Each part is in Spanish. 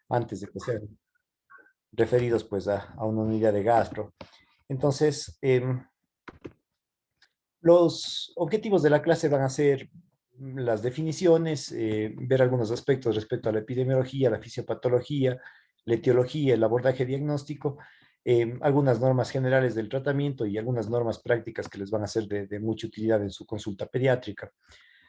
antes de que sean referidos pues a una unidad de gastro. Entonces, los objetivos de la clase van a ser las definiciones, ver algunos aspectos respecto a la epidemiología, la fisiopatología, la etiología, el abordaje diagnóstico, algunas normas generales del tratamiento y algunas normas prácticas que les van a ser de mucha utilidad en su consulta pediátrica.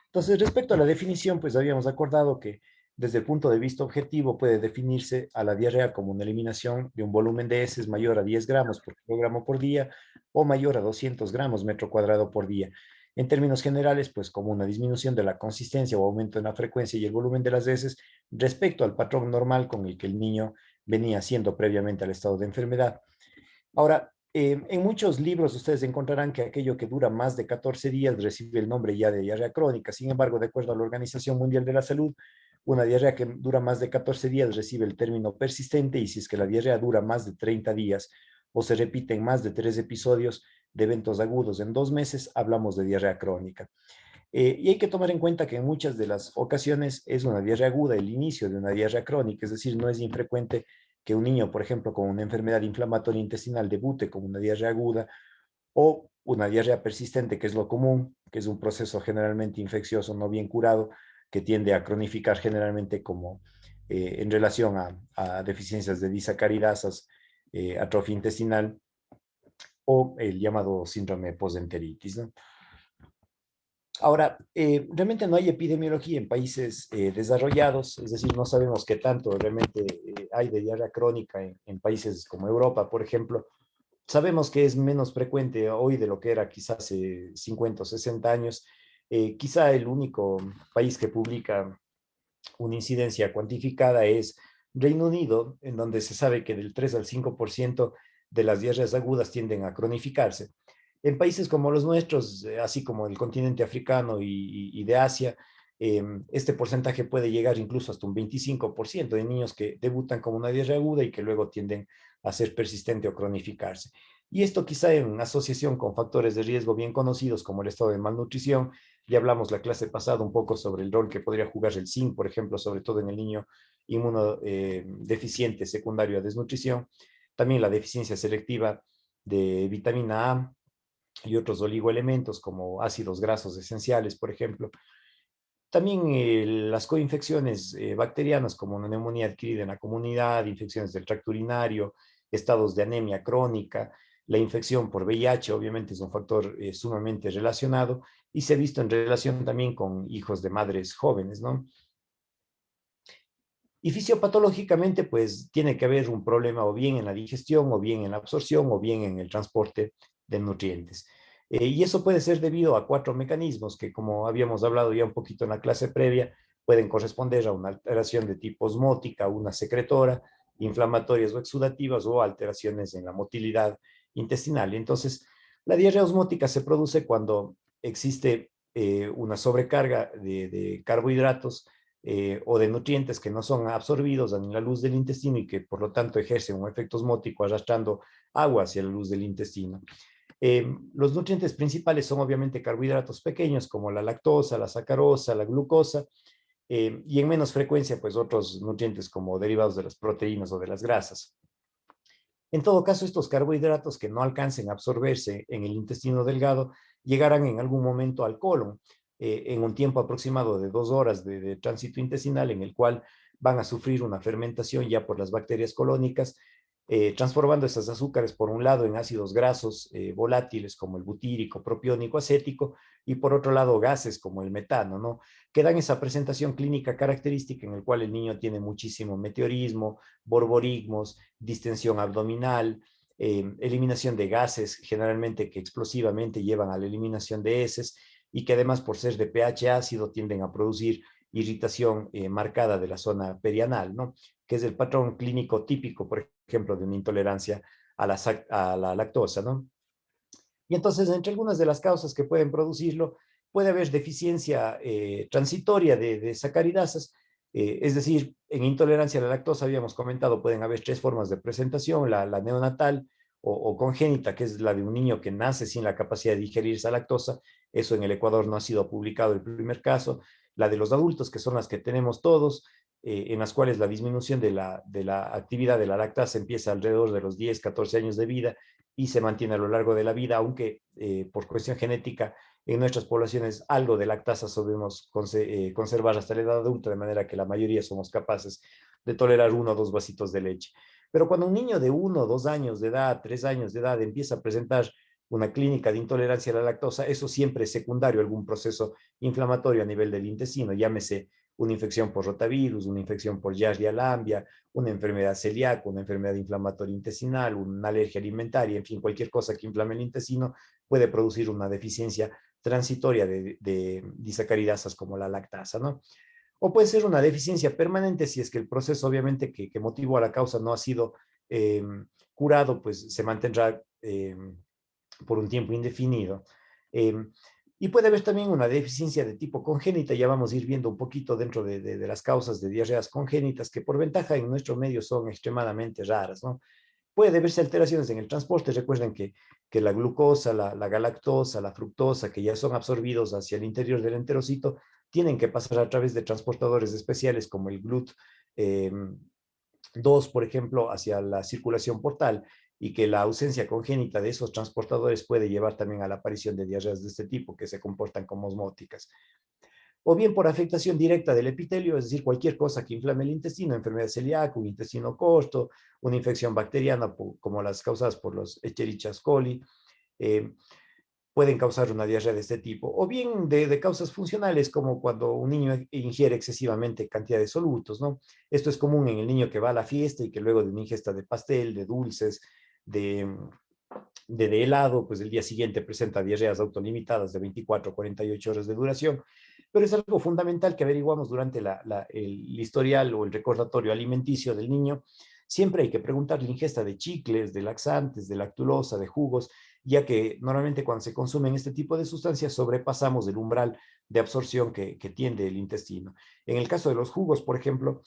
Entonces, respecto a la definición, pues habíamos acordado que desde el punto de vista objetivo puede definirse a la diarrea como una eliminación de un volumen de heces mayor a 10 gramos por kilogramo por día o mayor a 200 gramos metro cuadrado por día. En términos generales, pues como una disminución de la consistencia o aumento en la frecuencia y el volumen de las heces respecto al patrón normal con el que el niño venía siendo previamente al estado de enfermedad. Ahora, en muchos libros ustedes encontrarán que aquello que dura más de 14 días recibe el nombre ya de diarrea crónica. Sin embargo, de acuerdo a la Organización Mundial de la Salud, una diarrea que dura más de 14 días recibe el término persistente, y si es que la diarrea dura más de 30 días o se repiten más de 3 episodios de eventos agudos en 2 meses, hablamos de diarrea crónica. Y hay que tomar en cuenta que en muchas de las ocasiones es una diarrea aguda el inicio de una diarrea crónica, es decir, no es infrecuente que un niño, por ejemplo, con una enfermedad inflamatoria intestinal debute con una diarrea aguda o una diarrea persistente, que es lo común, que es un proceso generalmente infeccioso no bien curado, que tiende a cronificar generalmente como en relación a deficiencias de disacaridasas, atrofia intestinal o el llamado síndrome postenteritis, ¿no? Ahora, realmente no hay epidemiología en países desarrollados, es decir, no sabemos qué tanto realmente hay de diarrea crónica en países como Europa, por ejemplo. Sabemos que es menos frecuente hoy de lo que era quizás hace 50 o 60 años. Quizá el único país que publica una incidencia cuantificada es Reino Unido, en donde se sabe que del 3 al 5% de las diarreas agudas tienden a cronificarse. En países como los nuestros, así como el continente africano y de Asia, este porcentaje puede llegar incluso hasta un 25% de niños que debutan como una diarrea aguda y que luego tienden a ser persistente o cronificarse. Y esto quizá en asociación con factores de riesgo bien conocidos como el estado de malnutrición. Ya hablamos la clase pasada un poco sobre el rol que podría jugar el zinc, por ejemplo, sobre todo en el niño inmunodeficiente secundario a desnutrición. También la deficiencia selectiva de vitamina A y otros oligoelementos como ácidos grasos esenciales, por ejemplo. También las coinfecciones bacterianas como una neumonía adquirida en la comunidad, infecciones del tracto urinario, estados de anemia crónica, la infección por VIH obviamente es un factor sumamente relacionado y se ha visto en relación también con hijos de madres jóvenes, ¿no? Y fisiopatológicamente, pues tiene que haber un problema o bien en la digestión, o bien en la absorción, o bien en el transporte de nutrientes. Y eso puede ser debido a cuatro mecanismos que, como habíamos hablado ya un poquito en la clase previa, pueden corresponder a una alteración de tipo osmótica, una secretora, inflamatorias o exudativas, o alteraciones en la motilidad intestinal. Entonces, la diarrea osmótica se produce cuando existe una sobrecarga de carbohidratos o de nutrientes que no son absorbidos en la luz del intestino y que por lo tanto ejercen un efecto osmótico arrastrando agua hacia la luz del intestino. Los nutrientes principales son obviamente carbohidratos pequeños como la lactosa, la sacarosa, la glucosa, y en menos frecuencia pues otros nutrientes como derivados de las proteínas o de las grasas. En todo caso, estos carbohidratos que no alcancen a absorberse en el intestino delgado llegarán en algún momento al colon, en un tiempo aproximado de 2 horas de tránsito intestinal, en el cual van a sufrir una fermentación ya por las bacterias colónicas, transformando esas azúcares por un lado en ácidos grasos volátiles como el butírico, propiónico, acético, y por otro lado gases como el metano, ¿no? Que dan esa presentación clínica característica en el cual el niño tiene muchísimo meteorismo, borborigmos, distensión abdominal, eliminación de gases, generalmente que explosivamente llevan a la eliminación de heces, y que además por ser de pH ácido tienden a producir irritación marcada de la zona perianal, ¿no? Que es el patrón clínico típico, por ejemplo, de una intolerancia a la lactosa, ¿no? Y entonces, entre algunas de las causas que pueden producirlo, puede haber deficiencia transitoria de sacaridasas, es decir, en intolerancia a la lactosa, habíamos comentado, pueden haber tres formas de presentación: la neonatal o congénita, que es la de un niño que nace sin la capacidad de digerir esa lactosa. Eso en el Ecuador no ha sido publicado el primer caso. la de los adultos, que son las que tenemos todos, en las cuales la disminución de la actividad de la lactasa empieza alrededor de los 10, 14 años de vida y se mantiene a lo largo de la vida, aunque por cuestión genética en nuestras poblaciones algo de lactasa solemos conservar hasta la edad adulta, de manera que la mayoría somos capaces de tolerar 1 o 2 vasitos de leche. Pero cuando un niño de 1 o 2 años de edad, 3 años de edad, empieza a presentar una clínica de intolerancia a la lactosa, eso siempre es secundario a algún proceso inflamatorio a nivel del intestino, llámese una infección por rotavirus, una infección por Giardia lambia, una enfermedad celíaca, una enfermedad inflamatoria intestinal, una alergia alimentaria, en fin, cualquier cosa que inflame el intestino puede producir una deficiencia transitoria de disacaridasas como la lactasa, ¿no? O puede ser una deficiencia permanente si es que el proceso, obviamente, que motivó a la causa no ha sido eh, curado, pues se mantendrá por un tiempo indefinido. Eh, y puede haber también una deficiencia de tipo congénita, ya vamos a ir viendo un poquito dentro de las causas de diarreas congénitas, que por ventaja en nuestro medio son extremadamente raras, ¿no? Puede deberse a alteraciones en el transporte. Recuerden que la glucosa, la galactosa, la fructosa, que ya son absorbidos hacia el interior del enterocito, tienen que pasar a través de transportadores especiales como el GLUT2, por ejemplo, hacia la circulación portal, y que la ausencia congénita de esos transportadores puede llevar también a la aparición de diarreas de este tipo, que se comportan como osmóticas. O bien por afectación directa del epitelio, es decir, cualquier cosa que inflame el intestino, enfermedad celíaca, un intestino corto, una infección bacteriana como las causadas por los Escherichia coli, eh, pueden causar una diarrea de este tipo, o bien de causas funcionales, como cuando un niño ingiere excesivamente cantidad de solutos, ¿no? Esto es común en el niño que va a la fiesta y que luego de una ingesta de pastel, de dulces, de, de helado, pues el día siguiente presenta diarreas autolimitadas de 24 a 48 horas de duración. Pero es algo fundamental que averiguamos durante el historial o el recordatorio alimenticio del niño. Siempre hay que preguntar la ingesta de chicles, de laxantes, de lactulosa, de jugos, ya que normalmente cuando se consumen este tipo de sustancias sobrepasamos el umbral de absorción que tiende el intestino. En el caso de los jugos, por ejemplo,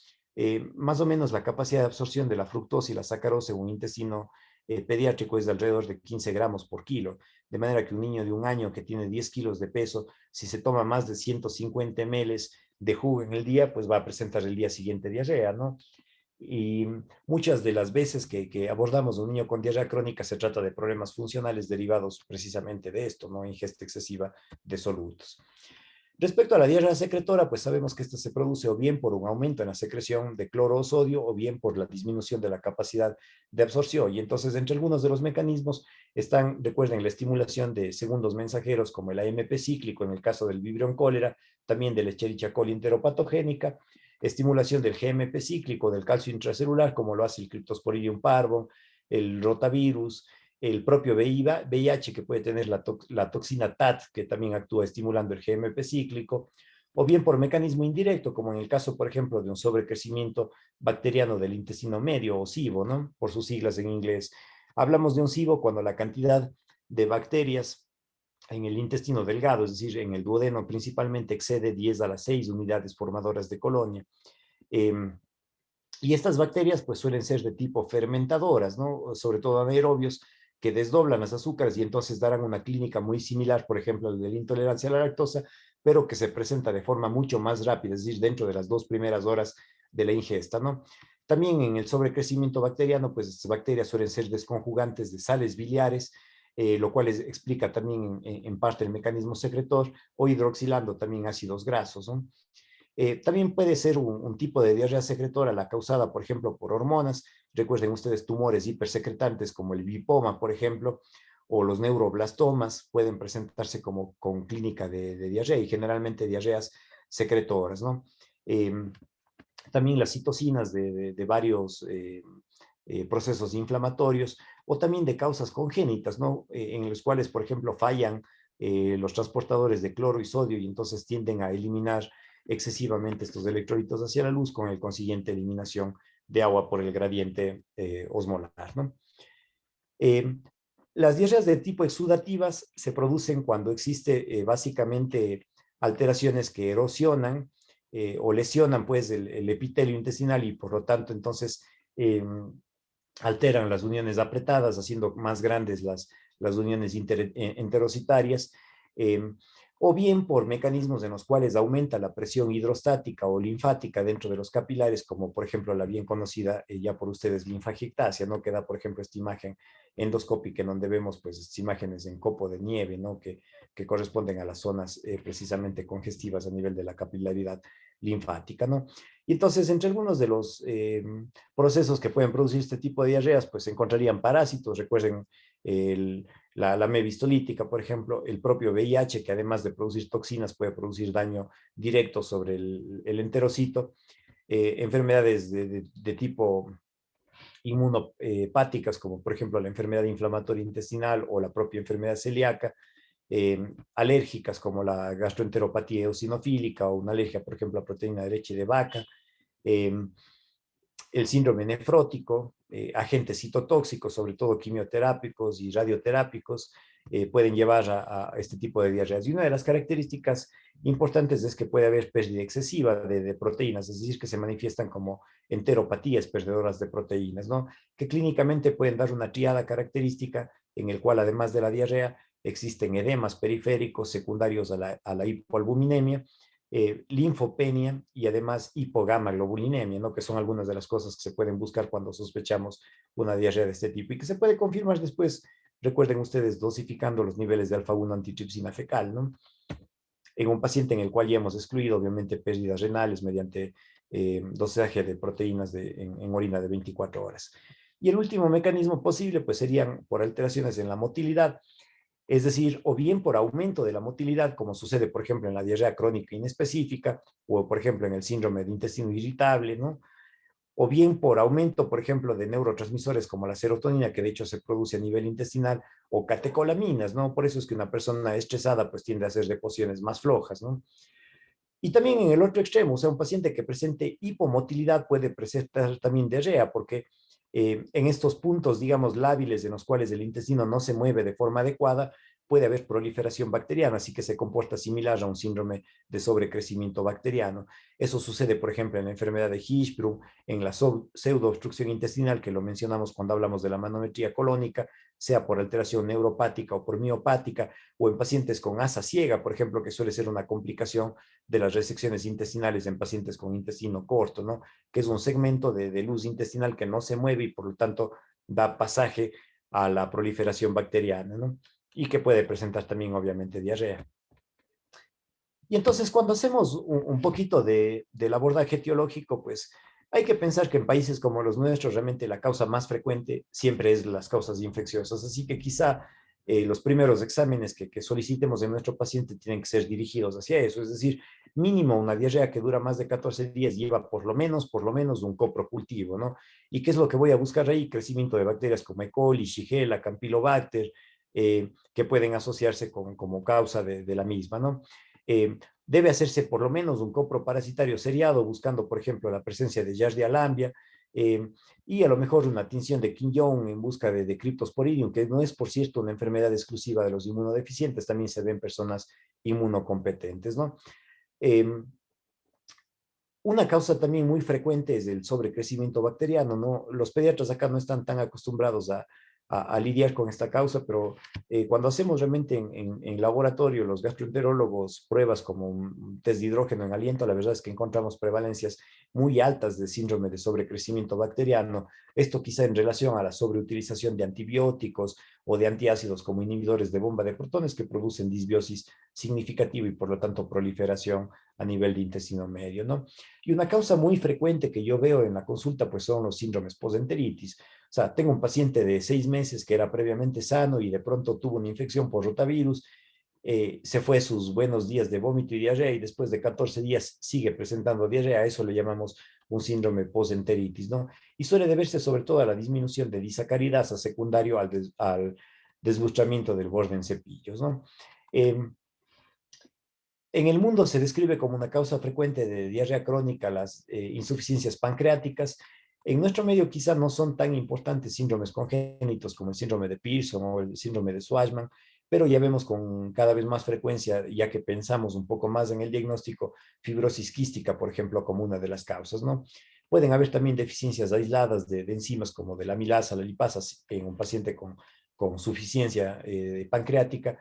más o menos la capacidad de absorción de la fructosa y la sacarosa en un intestino pediátrico es de alrededor de 15 gramos por kilo, de manera que un niño de 1 año que tiene 10 kilos de peso, si se toma más de 150 ml de jugo en el día, pues va a presentar el día siguiente diarrea, ¿no? Y muchas de las veces que abordamos a un niño con diarrea crónica se trata de problemas funcionales derivados precisamente de esto, ¿no? Ingesta excesiva de solutos. Respecto a la diarrea secretora, pues sabemos que esta se produce o bien por un aumento en la secreción de cloro o sodio o bien por la disminución de la capacidad de absorción. Y entonces, entre algunos de los mecanismos están, recuerden, la estimulación de segundos mensajeros como el AMP cíclico en el caso del Vibrio cólera, también de la Escherichia coli enteropatogénica, estimulación del GMP cíclico del calcio intracelular como lo hace el Cryptosporidium parvo, el rotavirus, el propio VIH, que puede tener la toxina TAT, que también actúa estimulando el GMP cíclico, o bien por mecanismo indirecto, como en el caso, por ejemplo, de un sobrecrecimiento bacteriano del intestino medio o SIBO, ¿no? Por sus siglas en inglés. Hablamos de un SIBO cuando la cantidad de bacterias en el intestino delgado, es decir, en el duodeno principalmente, excede 10 a la 6 unidades formadoras de colonia. Eh, y estas bacterias pues suelen ser de tipo fermentadoras, ¿no? Sobre todo anaerobios que desdoblan las azúcares y entonces darán una clínica muy similar, por ejemplo, de la intolerancia a la lactosa, pero que se presenta de forma mucho más rápida, es decir, dentro de las 2 primeras horas de la ingesta, ¿no? También en el sobrecrecimiento bacteriano, pues estas bacterias suelen ser desconjugantes de sales biliares, lo cual explica también en parte el mecanismo secretor, o hidroxilando también ácidos grasos, ¿no? También puede ser un tipo de diarrea secretora, la causada, por ejemplo, por hormonas. Recuerden ustedes tumores hipersecretantes como el lipoma, por ejemplo, o los neuroblastomas pueden presentarse como con clínica de diarrea y generalmente diarreas secretoras, ¿no? Eh, También las citocinas de varios procesos inflamatorios o también de causas congénitas, ¿no? En los cuales, por ejemplo, fallan los transportadores de cloro y sodio y entonces tienden a eliminar excesivamente estos electrolitos hacia la luz con el consiguiente eliminación de agua por el gradiente osmolar, ¿no? Eh, las diarreas de tipo exudativas se producen cuando existe básicamente alteraciones que erosionan o lesionan pues el epitelio intestinal y por lo tanto entonces alteran las uniones apretadas, haciendo más grandes las uniones enterocitarias, eh, o bien por mecanismos en los cuales aumenta la presión hidrostática o linfática dentro de los capilares, como por ejemplo la bien conocida ya por ustedes linfagiectasia, ¿no? Que da, por ejemplo, esta imagen endoscópica en donde vemos pues estas imágenes en copo de nieve, ¿no? Que corresponden a las zonas precisamente congestivas a nivel de la capilaridad linfática, ¿no? Y entonces, entre algunos de los procesos que pueden producir este tipo de diarreas, pues se encontrarían parásitos, recuerden la mevistolítica, por ejemplo, el propio VIH, que además de producir toxinas, puede producir daño directo sobre el enterocito, enfermedades de tipo inmunopáticas, como por ejemplo la enfermedad inflamatoria intestinal o la propia enfermedad celíaca, alérgicas como la gastroenteropatía eosinofílica o una alergia, por ejemplo, a proteína de leche de vaca, eh, el síndrome nefrótico, agentes citotóxicos, sobre todo quimioterápicos y radioterápicos, pueden llevar a este tipo de diarreas. Y una de las características importantes es que puede haber pérdida excesiva de proteínas, es decir, que se manifiestan como enteropatías perdedoras de proteínas, ¿no? Que clínicamente pueden dar una triada característica en el cual, además de la diarrea, existen edemas periféricos secundarios a la hipoalbuminemia, linfopenia y además hipogamaglobulinemia, ¿no? Que son algunas de las cosas que se pueden buscar cuando sospechamos una diarrea de este tipo y que se puede confirmar después, recuerden ustedes, dosificando los niveles de alfa-1 antitripsina fecal, ¿no? En un paciente en el cual ya hemos excluido, obviamente, pérdidas renales mediante dosaje de proteínas en orina de 24 horas. Y el último mecanismo posible, pues serían por alteraciones en la motilidad, es decir, o bien por aumento de la motilidad, como sucede, por ejemplo, en la diarrea crónica inespecífica, o por ejemplo en el síndrome de intestino irritable, ¿no? O bien por aumento, por ejemplo, de neurotransmisores como la serotonina, que de hecho se produce a nivel intestinal, o catecolaminas, ¿no? Por eso es que una persona estresada pues tiende a hacer deposiciones más flojas, ¿no? Y también en el otro extremo, o sea, un paciente que presente hipomotilidad puede presentar también diarrea, porque en estos puntos, digamos, lábiles en los cuales el intestino no se mueve de forma adecuada, puede haber proliferación bacteriana, así que se comporta similar a un síndrome de sobrecrecimiento bacteriano. Eso sucede, por ejemplo, en la enfermedad de Hirschsprung, en la pseudoobstrucción intestinal, que lo mencionamos cuando hablamos de la manometría colónica, sea por alteración neuropática o por miopática, o en pacientes con asa ciega, por ejemplo, que suele ser una complicación de las resecciones intestinales en pacientes con intestino corto, ¿no? Que es un segmento de luz intestinal que no se mueve y por lo tanto da pasaje a la proliferación bacteriana, ¿no? Y que puede presentar también, obviamente, diarrea. Y entonces, cuando hacemos un poquito del abordaje etiológico, pues hay que pensar que en países como los nuestros, realmente la causa más frecuente siempre es las causas infecciosas. Así que quizá los primeros exámenes que solicitemos en nuestro paciente tienen que ser dirigidos hacia eso. Es decir, mínimo una diarrea que dura más de 14 días lleva por lo menos un coprocultivo, ¿no? ¿Y qué es lo que voy a buscar ahí? Crecimiento de bacterias como E. coli, Shigella, Campylobacter, que pueden asociarse como causa de la misma, ¿no? Debe hacerse por lo menos un coproparasitario seriado, buscando, por ejemplo, la presencia de Giardia lamblia, eh, y a lo mejor una tinción de Quinjón en busca de Cryptosporidium, que no es, por cierto, una enfermedad exclusiva de los inmunodeficientes, también se ve en personas inmunocompetentes, ¿no? Eh, una causa también muy frecuente es el sobrecrecimiento bacteriano, ¿no? Los pediatras acá no están tan acostumbrados a lidiar con esta causa, pero cuando hacemos realmente en laboratorio, los gastroenterólogos, pruebas como un test de hidrógeno en aliento, la verdad es que encontramos prevalencias muy altas de síndrome de sobrecrecimiento bacteriano. Esto quizá en relación a la sobreutilización de antibióticos o de antiácidos como inhibidores de bomba de protones que producen disbiosis significativa y por lo tanto proliferación a nivel de intestino medio, ¿no? Y una causa muy frecuente que yo veo en la consulta, pues son los síndromes postenteritis. O sea, tengo un paciente de 6 meses que era previamente sano y de pronto tuvo una infección por rotavirus, se fue sus buenos días de vómito y diarrea y después de 14 días sigue presentando diarrea. A eso le llamamos un síndrome postenteritis, ¿no? Y suele deberse sobre todo a la disminución de disacaridasa secundario al deslustramiento del borde en cepillos, ¿no? Eh, en el mundo se describe como una causa frecuente de diarrea crónica las insuficiencias pancreáticas. En nuestro medio quizá no son tan importantes síndromes congénitos como el síndrome de Pearson o el síndrome de Schwarzman, pero ya vemos con cada vez más frecuencia, ya que pensamos un poco más en el diagnóstico, fibrosis quística, por ejemplo, como una de las causas, ¿no? Pueden haber también deficiencias aisladas de enzimas como de la amilasa, la lipasa, en un paciente con suficiencia pancreática,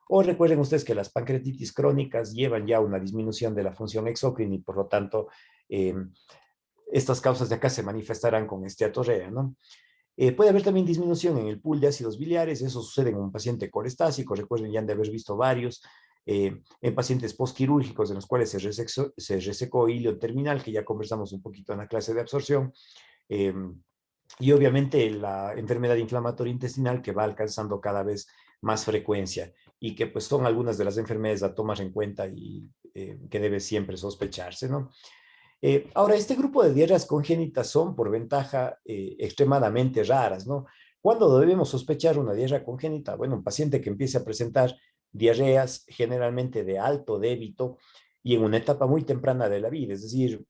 O recuerden ustedes que las pancreatitis crónicas llevan ya una disminución de la función exócrina y por lo tanto eh, estas causas de acá se manifestarán con esteatorrea, ¿no? Puede haber también disminución en el pool de ácidos biliares, eso sucede en un paciente colestásico, recuerden ya han de haber visto varios, en pacientes postquirúrgicos en los cuales se resecó hilo terminal, que ya conversamos un poquito en la clase de absorción, eh, y obviamente la enfermedad inflamatoria intestinal que va alcanzando cada vez más frecuencia y que pues son algunas de las enfermedades a tomar en cuenta y que debe siempre sospecharse, ¿no? Ahora, este grupo de diarreas congénitas son, por ventaja, extremadamente raras, ¿no? ¿Cuándo debemos sospechar una diarrea congénita? Bueno, un paciente que empiece a presentar diarreas generalmente de alto débito y en una etapa muy temprana de la vida, es decir,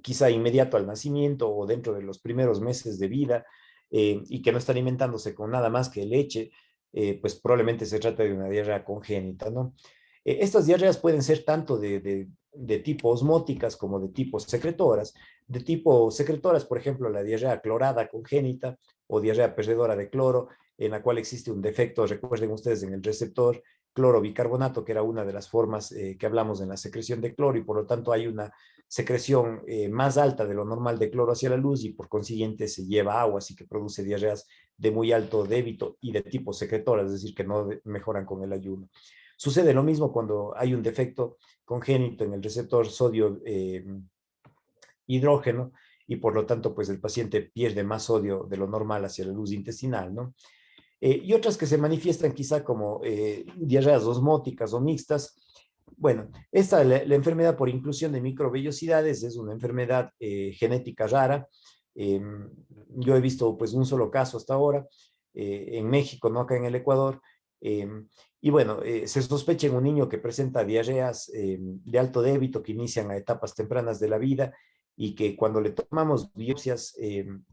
quizá inmediato al nacimiento o dentro de los primeros meses de vida, y que no está alimentándose con nada más que leche, pues probablemente se trata de una diarrea congénita, ¿no? Estas diarreas pueden ser tanto de tipo osmóticas como de tipo secretoras. De tipo secretoras, por ejemplo, la diarrea clorada congénita o diarrea perdedora de cloro, en la cual existe un defecto, recuerden ustedes, en el receptor clorobicarbonato, que era una de las formas que hablamos en la secreción de cloro, y por lo tanto hay una secreción más alta de lo normal de cloro hacia la luz y por consiguiente se lleva agua, así que produce diarreas de muy alto débito y de tipo secretora, es decir, que no mejoran con el ayuno. Sucede lo mismo cuando hay un defecto congénito en el receptor sodio hidrógeno y por lo tanto pues el paciente pierde más sodio de lo normal hacia la luz intestinal, ¿no? Y otras que se manifiestan quizá como diarreas osmóticas o mixtas. Bueno, la enfermedad por inclusión de microvellosidades es una enfermedad genética rara. Eh, yo he visto pues un solo caso hasta ahora en México, no acá en el Ecuador. Eh, y bueno, se sospecha en un niño que presenta diarreas de alto débito que inician a etapas tempranas de la vida y que cuando le tomamos biopsias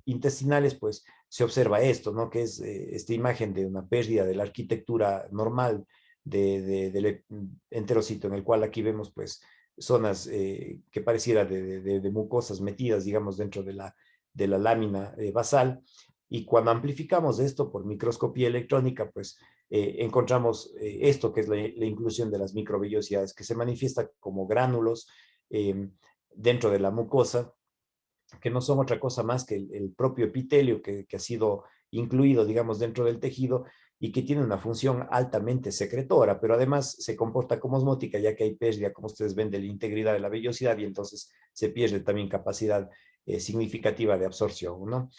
intestinales, pues se observa esto, ¿no? Que es esta imagen de una pérdida de la arquitectura normal del enterocito, en el cual aquí vemos pues zonas que pareciera de mucosas metidas, digamos, dentro de la lámina basal. Y cuando amplificamos esto por microscopía electrónica, pues encontramos esto que es la inclusión de las microvellosidades, que se manifiesta como gránulos dentro de la mucosa, que no son otra cosa más que el propio epitelio que ha sido incluido, digamos, dentro del tejido y que tiene una función altamente secretora, pero además se comporta como osmótica, ya que hay pérdida, como ustedes ven, de la integridad de la vellosidad y entonces se pierde también capacidad significativa de absorción, ¿no?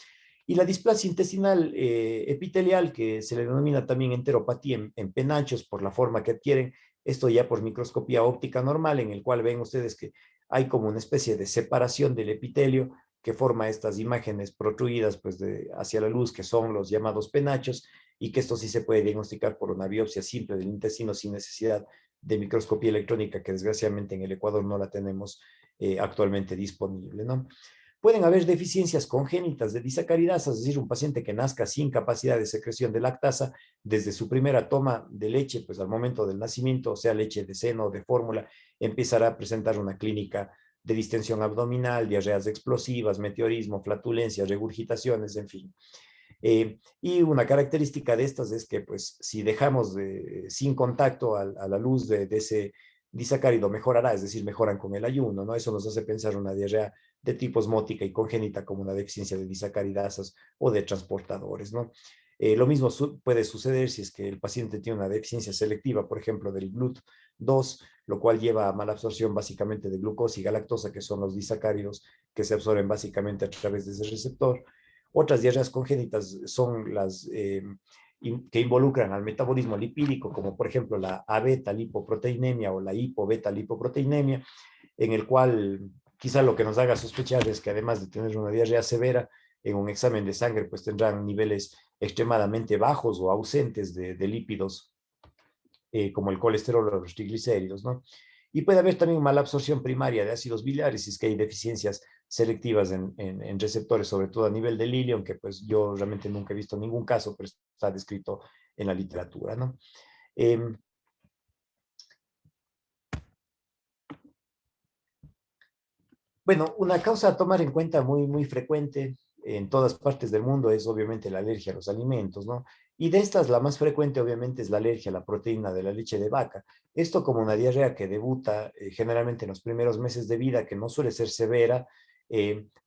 Y la displasia intestinal epitelial, que se le denomina también enteropatía en penachos por la forma que adquieren, esto ya por microscopía óptica normal, en el cual ven ustedes que hay como una especie de separación del epitelio que forma estas imágenes protruidas pues, hacia la luz, que son los llamados penachos, y que esto sí se puede diagnosticar por una biopsia simple del intestino sin necesidad de microscopía electrónica, que desgraciadamente en el Ecuador no la tenemos actualmente disponible, ¿no? Pueden haber deficiencias congénitas de disacaridasas, es decir, un paciente que nazca sin capacidad de secreción de lactasa desde su primera toma de leche, pues al momento del nacimiento, o sea, leche de seno o de fórmula, empezará a presentar una clínica de distensión abdominal, diarreas explosivas, meteorismo, flatulencias, regurgitaciones, en fin. Y una característica de estas es que, pues, si dejamos sin contacto a la luz de ese disacárido, mejorará, es decir, mejoran con el ayuno, ¿no? Eso nos hace pensar una diarrea de tipo osmótica y congénita como una deficiencia de disacaridasas o de transportadores, ¿no? Lo mismo puede suceder si es que el paciente tiene una deficiencia selectiva, por ejemplo, del GLUT2, lo cual lleva a mala absorción básicamente de glucosa y galactosa, que son los disacáridos que se absorben básicamente a través de ese receptor. Otras diarreas congénitas son las que involucran al metabolismo lipídico, como por ejemplo la A-beta lipoproteinemia o la hipo-beta lipoproteinemia, en el cual quizá lo que nos haga sospechar es que además de tener una diarrea severa, en un examen de sangre pues tendrán niveles extremadamente bajos o ausentes de lípidos como el colesterol o los triglicéridos, ¿no? Y puede haber también mala absorción primaria de ácidos biliares si es que hay deficiencias selectivas en receptores, sobre todo a nivel del hilio, aunque pues yo realmente nunca he visto ningún caso, pero está descrito en la literatura, ¿no? Eh, bueno, una causa a tomar en cuenta muy frecuente en todas partes del mundo es obviamente la alergia a los alimentos, ¿no? Y de estas, la más frecuente obviamente es la alergia a la proteína de la leche de vaca. Esto como una diarrea que debuta generalmente en los primeros meses de vida, que no suele ser severa,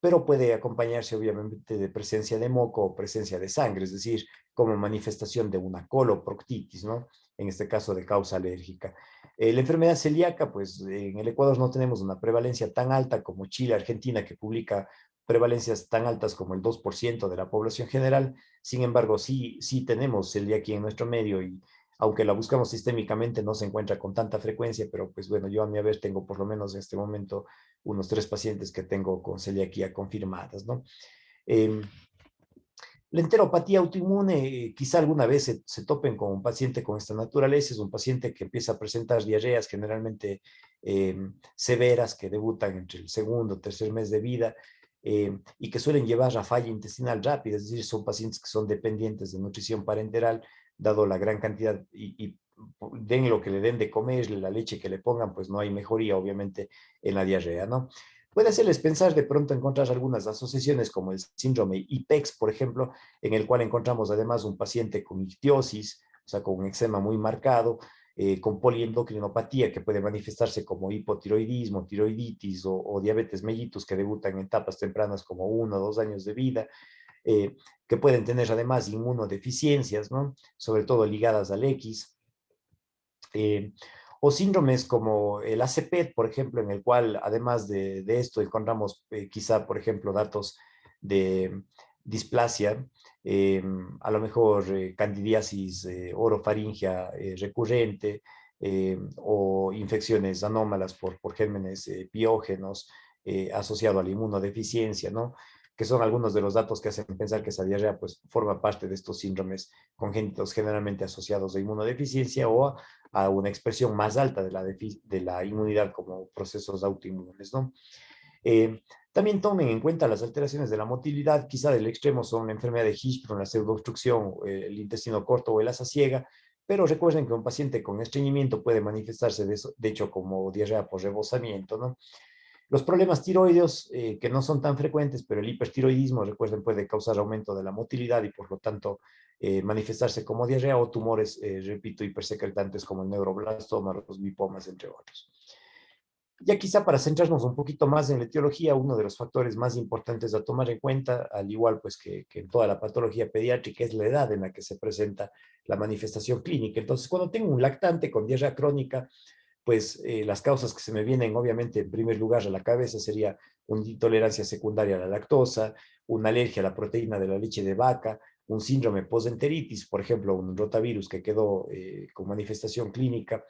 pero puede acompañarse obviamente de presencia de moco o presencia de sangre, es decir, como manifestación de una coloproctitis, ¿no? En este caso de causa alérgica. La enfermedad celíaca, pues en el Ecuador no tenemos una prevalencia tan alta como Chile, Argentina, que publica prevalencias tan altas como el 2% de la población general. Sin embargo, sí tenemos celiaquía en nuestro medio y aunque la buscamos sistémicamente no se encuentra con tanta frecuencia, pero pues bueno, yo a mi haber tengo por lo menos en este momento unos 3 pacientes que tengo con celiaquía confirmadas, ¿no? Eh, la enteropatía autoinmune, quizá alguna vez se topen con un paciente con esta naturaleza, es un paciente que empieza a presentar diarreas generalmente eh, severas que debutan entre el segundo o tercer mes de vida y que suelen llevar a falla intestinal rápida, es decir, son pacientes que son dependientes de nutrición parenteral, dado la gran cantidad y den lo que le den de comer, la leche que le pongan, pues no hay mejoría obviamente en la diarrea, ¿no? Puede hacerles pensar de pronto encontrar algunas asociaciones como el síndrome IPEX, por ejemplo, en el cual encontramos además un paciente con ictiosis, o sea, con un eczema muy marcado, con poliendocrinopatía que puede manifestarse como hipotiroidismo, tiroiditis o diabetes mellitus que debutan en etapas tempranas como 1 o 2 años de vida, que pueden tener además inmunodeficiencias, ¿no? Sobre todo ligadas al X. Eh, o síndromes como el ACPET, por ejemplo, en el cual además de esto encontramos quizá, por ejemplo, datos de displasia, a lo mejor candidiasis orofaringea recurrente o infecciones anómalas por gérmenes piógenos asociado a la inmunodeficiencia, ¿no? Que son algunos de los datos que hacen pensar que esa diarrea pues, forma parte de estos síndromes congénitos generalmente asociados a inmunodeficiencia o a una expresión más alta de la inmunidad como procesos autoinmunes, ¿no? También tomen en cuenta las alteraciones de la motilidad, quizá del extremo son la enfermedad de Hirschsprung, la pseudoobstrucción, el intestino corto o el asa ciega, pero recuerden que un paciente con estreñimiento puede manifestarse de hecho como diarrea por rebosamiento, ¿no? Los problemas tiroideos, que no son tan frecuentes, pero el hipertiroidismo, recuerden, puede causar aumento de la motilidad y por lo tanto manifestarse como diarrea o tumores, repito, hipersecretantes como el neuroblastoma, los lipomas, entre otros. Ya quizá para centrarnos un poquito más en la etiología, uno de los factores más importantes a tomar en cuenta, al igual pues que en toda la patología pediátrica, es la edad en la que se presenta la manifestación clínica. Entonces, cuando tengo un lactante con diarrea crónica, pues las causas que se me vienen obviamente en primer lugar a la cabeza sería una intolerancia secundaria a la lactosa, una alergia a la proteína de la leche de vaca, un síndrome postenteritis, por ejemplo, un rotavirus que quedó con manifestación clínica,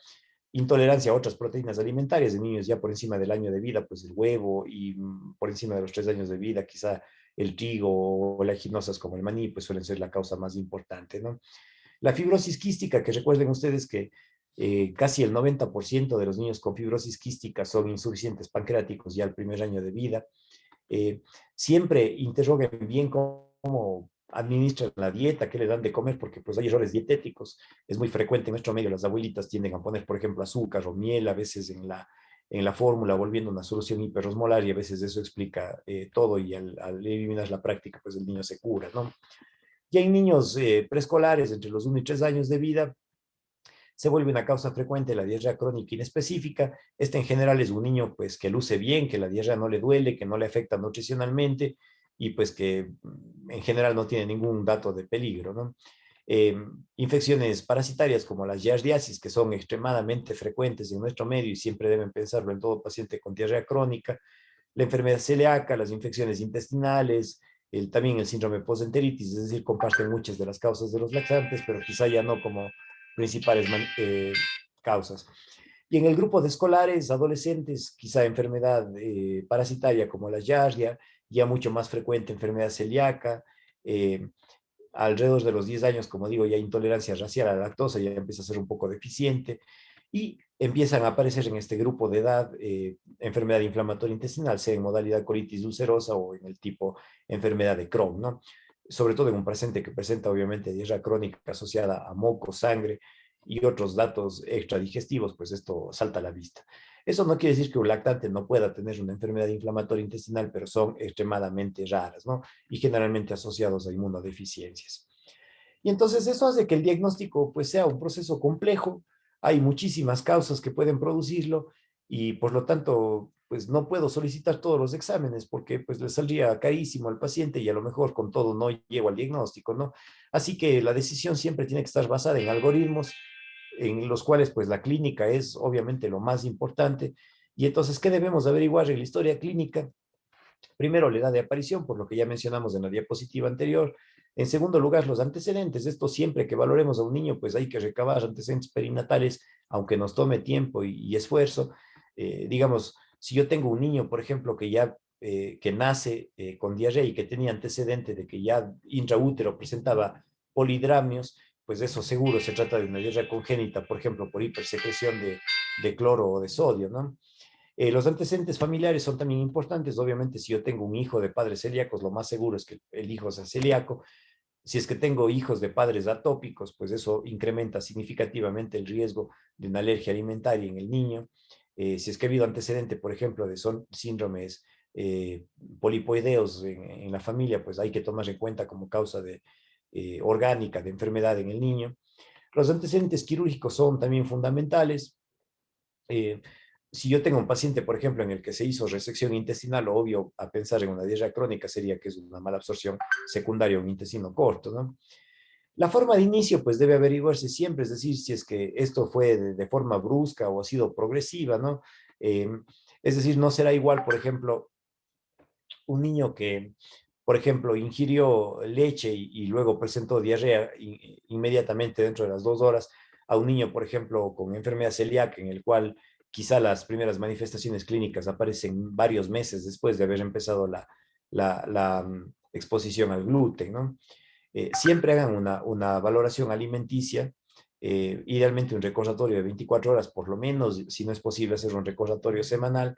intolerancia a otras proteínas alimentarias de niños ya por encima del año de vida, pues el huevo y por encima de los 3 años de vida, quizá el trigo o leguminosas como el maní, pues suelen ser la causa más importante, ¿no? La fibrosis quística, que recuerden ustedes que casi el 90% de los niños con fibrosis quística son insuficientes pancreáticos ya al primer año de vida. Eh, Siempre interroguen bien cómo administran la dieta, qué le dan de comer, porque pues hay errores dietéticos. Es muy frecuente en nuestro medio, las abuelitas tienden a poner, por ejemplo, azúcar o miel a veces en la fórmula, volviendo una solución hiperosmolar y a veces eso explica todo y al eliminar la práctica, pues el niño se cura, ¿no? Y hay niños preescolares entre los 1 y 3 años de vida, se vuelve una causa frecuente la diarrea crónica inespecífica. Este en general es un niño pues que luce bien, que la diarrea no le duele, que no le afecta nutricionalmente y pues que en general no tiene ningún dato de peligro, ¿no? Eh, Infecciones parasitarias como las giardiasis, que son extremadamente frecuentes en nuestro medio y siempre deben pensarlo en todo paciente con diarrea crónica, la enfermedad celíaca, las infecciones intestinales, también el síndrome postenteritis, es decir, comparten muchas de las causas de los laxantes, pero quizá ya no como principales causas. Y en el grupo de escolares, adolescentes, quizá enfermedad parasitaria como la giardia, ya mucho más frecuente enfermedad celíaca, eh, alrededor de los 10 años, como digo, ya intolerancia racial a la lactosa, ya empieza a ser un poco deficiente, y empiezan a aparecer en este grupo de edad enfermedad inflamatoria intestinal, sea en modalidad colitis ulcerosa o en el tipo enfermedad de Crohn, ¿no? Sobre todo en un paciente que presenta obviamente diarrea crónica asociada a moco, sangre y otros datos extradigestivos, pues esto salta a la vista. Eso no quiere decir que un lactante no pueda tener una enfermedad inflamatoria intestinal, pero son extremadamente raras, ¿no? Y generalmente asociados a inmunodeficiencias. Y entonces eso hace que el diagnóstico pues sea un proceso complejo, hay muchísimas causas que pueden producirlo y por lo tanto pues no puedo solicitar todos los exámenes porque pues le saldría carísimo al paciente y a lo mejor con todo no llego al diagnóstico, ¿no? Así que la decisión siempre tiene que estar basada en algoritmos en los cuales pues la clínica es obviamente lo más importante. Y entonces, ¿qué debemos averiguar en la historia clínica? Primero, la edad de aparición, por lo que ya mencionamos en la diapositiva anterior. En segundo lugar, los antecedentes. Esto siempre que valoremos a un niño, pues hay que recabar antecedentes perinatales, aunque nos tome tiempo y esfuerzo. Digamos, si yo tengo un niño, por ejemplo, que nace con diarrea y que tenía antecedente de que ya intraútero presentaba polidramios, pues eso seguro se trata de una diarrea congénita, por ejemplo, por hipersecreción de cloro o de sodio, ¿no? Los antecedentes familiares son también importantes. Obviamente, si yo tengo un hijo de padres celíacos, lo más seguro es que el hijo sea celíaco. Si es que tengo hijos de padres atópicos, pues eso incrementa significativamente el riesgo de una alergia alimentaria en el niño. Si es que ha habido antecedente, por ejemplo, de síndromes polipoideos en la familia, pues hay que tomar en cuenta como causa orgánica de enfermedad en el niño. Los antecedentes quirúrgicos son también fundamentales. Eh, si yo tengo un paciente, por ejemplo, en el que se hizo resección intestinal, lo obvio a pensar en una diarrea crónica sería que es una mala absorción secundaria a un intestino corto, ¿no? La forma de inicio, pues debe averiguarse siempre, es decir, si es que esto fue de forma brusca o ha sido progresiva, ¿no? Eh, es decir, no será igual, por ejemplo, un niño que, por ejemplo, ingirió leche y luego presentó diarrea inmediatamente dentro de las 2 horas, a un niño, por ejemplo, con enfermedad celíaca, en el cual quizá las primeras manifestaciones clínicas aparecen varios meses después de haber empezado la exposición al gluten, ¿no? Siempre hagan una valoración alimenticia, idealmente un recordatorio de 24 horas por lo menos, si no es posible hacer un recordatorio semanal,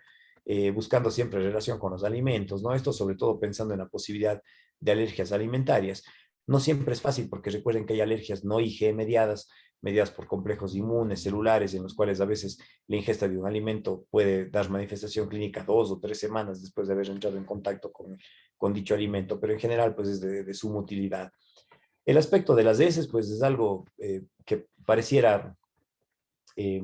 buscando siempre relación con los alimentos, ¿no? Esto sobre todo pensando en la posibilidad de alergias alimentarias. No siempre es fácil porque recuerden que hay alergias no IgE mediadas por complejos inmunes, celulares, en los cuales a veces la ingesta de un alimento puede dar manifestación clínica 2 o 3 semanas después de haber entrado en contacto con dicho alimento, pero en general pues es de suma utilidad. El aspecto de las heces, pues es algo que pareciera, eh,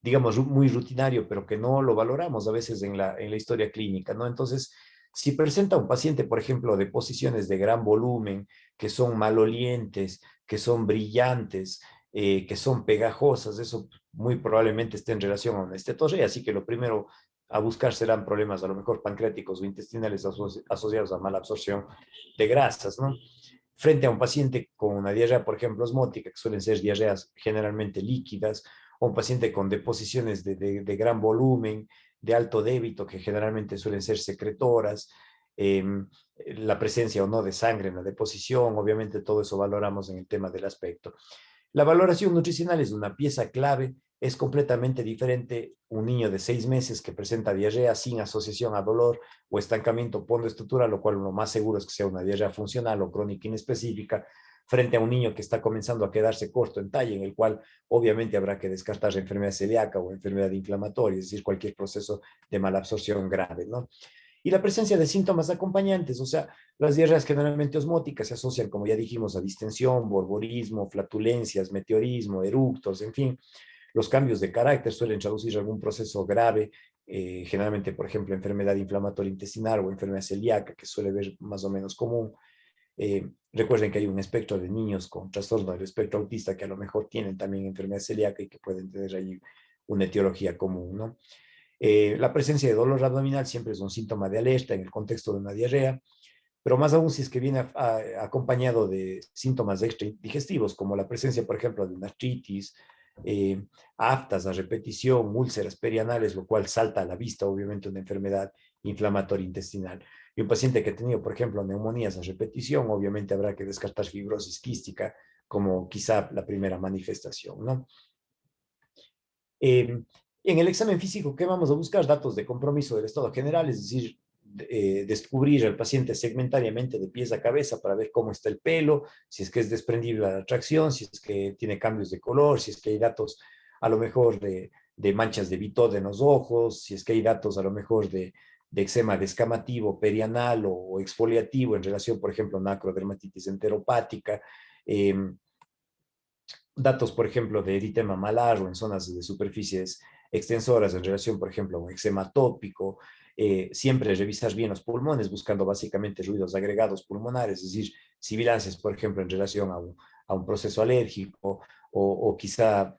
digamos, muy rutinario, pero que no lo valoramos a veces en la historia clínica, ¿no? Entonces, si presenta un paciente, por ejemplo, de posiciones de gran volumen, que son malolientes, que son brillantes, que son pegajosas, eso muy probablemente esté en relación a una estetorrea, así que lo primero a buscar serán problemas a lo mejor pancreáticos o intestinales asociados a mala absorción de grasas, ¿no? Frente a un paciente con una diarrea, por ejemplo, osmótica, que suelen ser diarreas generalmente líquidas, o un paciente con deposiciones de gran volumen, de alto débito, que generalmente suelen ser secretoras, eh, la presencia o no de sangre en la deposición, obviamente todo eso valoramos en el tema del aspecto. La valoración nutricional es una pieza clave, es completamente diferente un niño de 6 meses que presenta diarrea sin asociación a dolor o estancamiento pondoestructural, lo cual lo más seguro es que sea una diarrea funcional o crónica inespecífica, frente a un niño que está comenzando a quedarse corto en talla, en el cual obviamente habrá que descartar enfermedad celíaca o enfermedad inflamatoria, es decir, cualquier proceso de malabsorción grave, ¿no? Y la presencia de síntomas acompañantes, o sea, las diarreas generalmente osmóticas se asocian, como ya dijimos, a distensión, borborismo, flatulencias, meteorismo, eructos, en fin. Los cambios de carácter suelen traducir algún proceso grave, generalmente, por ejemplo, enfermedad inflamatoria intestinal o enfermedad celíaca, que suele ver más o menos común. Recuerden que hay un espectro de niños con trastorno del espectro autista que a lo mejor tienen también enfermedad celíaca y que pueden tener ahí una etiología común, ¿no? La presencia de dolor abdominal siempre es un síntoma de alerta en el contexto de una diarrea, pero más aún si es que viene acompañado de síntomas extradigestivos, como la presencia, por ejemplo, de una artritis, eh, aftas a repetición, úlceras perianales, lo cual salta a la vista, obviamente, una enfermedad inflamatoria intestinal. Y un paciente que ha tenido, por ejemplo, neumonías a repetición, obviamente habrá que descartar fibrosis quística como quizá la primera manifestación, ¿no? Eh, en el examen físico, ¿qué vamos a buscar? Datos de compromiso del estado general, es decir, descubrir al paciente segmentariamente de pies a cabeza para ver cómo está el pelo, si es que es desprendible a la tracción, si es que tiene cambios de color, si es que hay datos a lo mejor de manchas de Bitot en los ojos, si es que hay datos a lo mejor de eczema descamativo, perianal o exfoliativo en relación, por ejemplo, a una acrodermatitis enteropática, datos, por ejemplo, de eritema malar o en zonas de superficies extensoras en relación, por ejemplo, a un eczema atópico. Siempre revisar bien los pulmones, buscando básicamente ruidos agregados pulmonares, es decir, sibilancias, por ejemplo, en relación a un proceso alérgico o quizá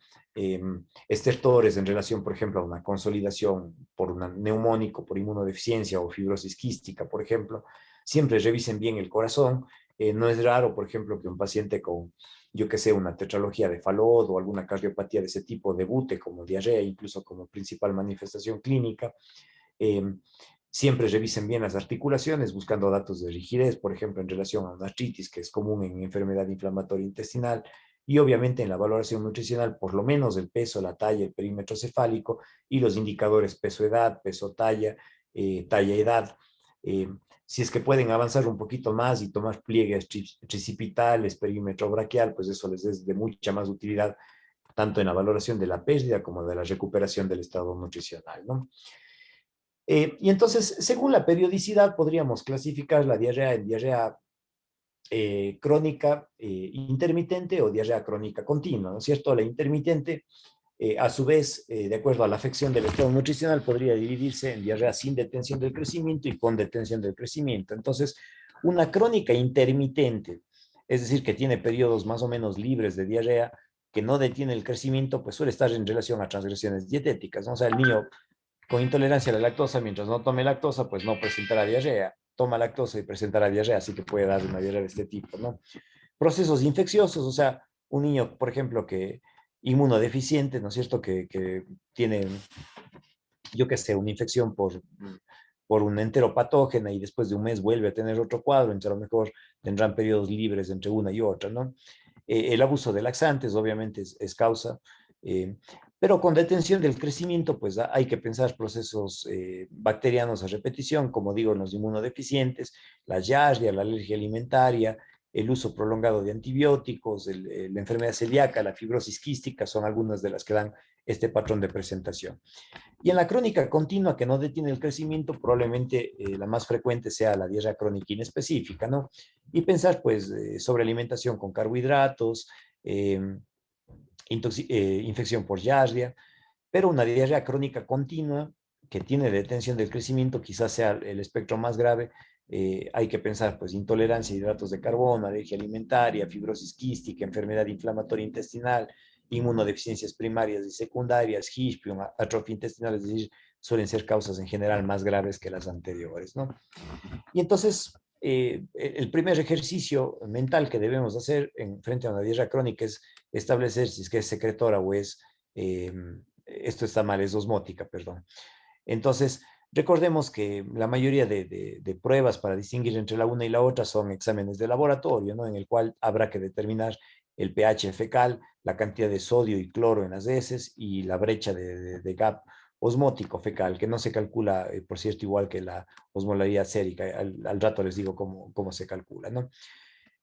estertores en relación, por ejemplo, a una consolidación por un neumónico, por inmunodeficiencia o fibrosis quística, por ejemplo. Siempre revisen bien el corazón. No es raro, por ejemplo, que un paciente con, yo que sé, una tetralogía de Fallot o alguna cardiopatía de ese tipo debute como diarrea, incluso como principal manifestación clínica. Eh, Siempre revisen bien las articulaciones, buscando datos de rigidez, por ejemplo, en relación a una artritis, que es común en enfermedad inflamatoria intestinal, y obviamente en la valoración nutricional, por lo menos el peso, la talla, el perímetro cefálico y los indicadores peso-edad, peso-talla, talla-edad. Eh, si es que pueden avanzar un poquito más y tomar pliegues tricipitales, perímetro braquial, pues eso les es de mucha más utilidad, tanto en la valoración de la pérdida como de la recuperación del estado nutricional, ¿no? Y entonces, según la periodicidad, podríamos clasificar la diarrea en diarrea crónica intermitente o diarrea crónica continua, ¿no es cierto? La intermitente, a su vez, de acuerdo a la afección del estado nutricional, podría dividirse en diarrea sin detención del crecimiento y con detención del crecimiento. Entonces, una crónica intermitente, es decir, que tiene periodos más o menos libres de diarrea, que no detiene el crecimiento, pues suele estar en relación a transgresiones dietéticas, ¿no? O sea, el niño con intolerancia a la lactosa, mientras no tome lactosa, pues no presentará diarrea. Toma lactosa y presentará diarrea, así que puede dar una diarrea de este tipo, ¿no? Procesos infecciosos, o sea, un niño, por ejemplo, que inmunodeficiente, ¿no es cierto?, que tiene, yo qué sé, una infección por un enteropatógena y después de un mes vuelve a tener otro cuadro, entonces a lo mejor tendrán periodos libres entre una y otra, ¿no? El abuso de laxantes obviamente es causa, eh, pero con detención del crecimiento, pues hay que pensar procesos bacterianos a repetición, como digo, en los inmunodeficientes, la giardia, la alergia alimentaria, el uso prolongado de antibióticos, la enfermedad celíaca, la fibrosis quística, son algunas de las que dan este patrón de presentación. Y en la crónica continua que no detiene el crecimiento, probablemente la más frecuente sea la diarrea crónica inespecífica, ¿no? Y pensar, pues, sobre alimentación con carbohidratos, eh, infección por giardia, pero una diarrea crónica continua que tiene detención del crecimiento quizás sea el espectro más grave. Hay que pensar, pues, intolerancia a hidratos de carbono, alergia alimentaria, fibrosis quística, enfermedad inflamatoria intestinal, inmunodeficiencias primarias y secundarias, Hirschsprung, atrofia intestinal, es decir, suelen ser causas en general más graves que las anteriores, ¿no? Y entonces, el primer ejercicio mental que debemos hacer en frente a una diarrea crónica es establecer si es que es secretora o es, esto está mal, es osmótica, perdón. Entonces, recordemos que la mayoría de pruebas para distinguir entre la una y la otra son exámenes de laboratorio, ¿no? En el cual habrá que determinar el pH fecal, la cantidad de sodio y cloro en las heces y la brecha de gap osmótico fecal, que no se calcula, por cierto, igual que la osmolaridad sérica. Al rato les digo cómo se calcula, ¿no?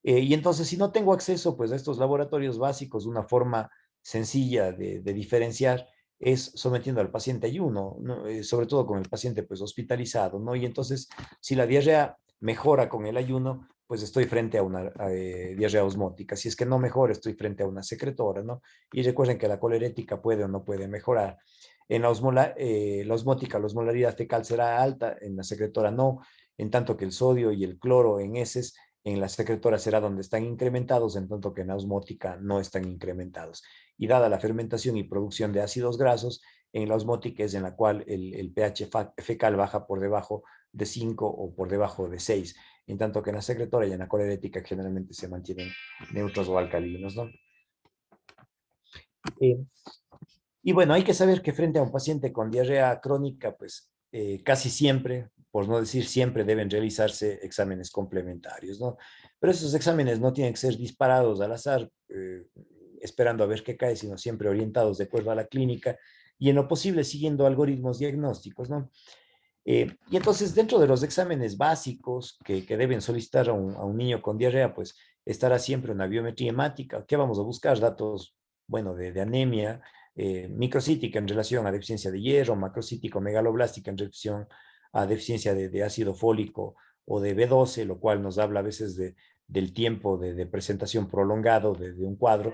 Y entonces, si no tengo acceso pues, a estos laboratorios básicos, una forma sencilla de diferenciar es sometiendo al paciente a ayuno, ¿no? Sobre todo con el paciente pues, hospitalizado, ¿no? Y entonces, si la diarrea mejora con el ayuno, pues estoy frente a una diarrea osmótica. Si es que no mejora, estoy frente a una secretora, ¿no? Y recuerden que la colerética puede o no puede mejorar. En la osmótica, la osmolaridad fecal será alta, en la secretora no, en tanto que el sodio y el cloro en heces en la secretora será donde están incrementados, en tanto que en la osmótica no están incrementados. Y dada la fermentación y producción de ácidos grasos, en la osmótica es en la cual el pH fecal baja por debajo de 5 o por debajo de 6, en tanto que en la secretora y en la colerética generalmente se mantienen neutros o alcalinos, ¿no? Eh, y bueno, hay que saber que frente a un paciente con diarrea crónica, pues casi siempre, por no decir siempre, deben realizarse exámenes complementarios, ¿no? Pero esos exámenes no tienen que ser disparados al azar, esperando a ver qué cae, sino siempre orientados de acuerdo a la clínica y en lo posible siguiendo algoritmos diagnósticos, ¿no? Y entonces, dentro de los exámenes básicos que deben solicitar a un niño con diarrea, pues estará siempre una biometría hemática. ¿Qué vamos a buscar? Datos, bueno, de anemia, microcítica en relación a deficiencia de hierro, macrocítica o megaloblástica en relación a deficiencia de ácido fólico o de B12, lo cual nos habla a veces del tiempo de presentación prolongado de un cuadro.